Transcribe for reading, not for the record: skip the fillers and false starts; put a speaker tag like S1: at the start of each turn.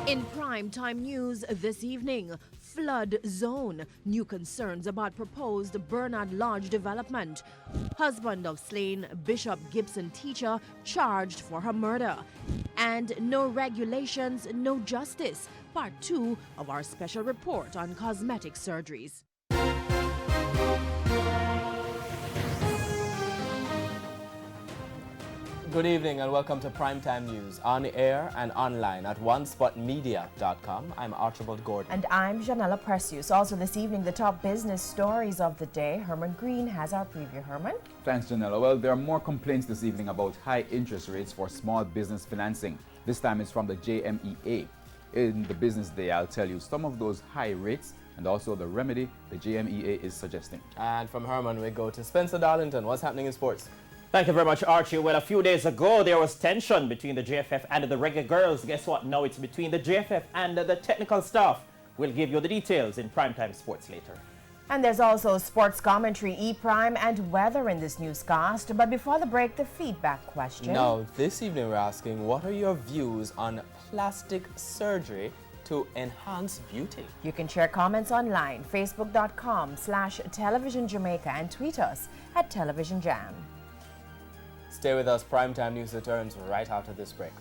S1: In primetime news this evening, flood zone, new concerns about proposed Bernard Lodge development. Husband of slain Bishop Gibson teacher charged for her murder. And no regulations, no justice. Part 2 of our special report on cosmetic surgeries.
S2: Good evening and welcome to Primetime News, on the air and online at onespotmedia.com. I'm Archibald Gordon.
S3: And I'm Janella Precious. Also this evening, the top business stories of the day. Herman Green has our preview. Herman?
S4: Thanks, Janella. Well, there are more complaints this evening about high interest rates for small business financing. This time it's from the JMEA. In the business day, I'll tell you some of those high rates and also the remedy the JMEA is suggesting.
S2: And from Herman, we go to Spencer Darlington. What's happening in sports?
S5: Thank you very much, Archie. Well, a few days ago, there was tension between the JFF and the Reggae Girls. Guess what? Now it's between the JFF and the technical staff. We'll give you the details in Primetime Sports later.
S3: And there's also sports commentary, E-Prime, and weather in this newscast. But before the break, the feedback question.
S2: Now, this evening we're asking, what are your views on plastic surgery to enhance beauty?
S3: You can share comments online, facebook.com/Television Jamaica, and tweet us at Television Jam.
S2: Stay with us. Primetime News returns right after this break.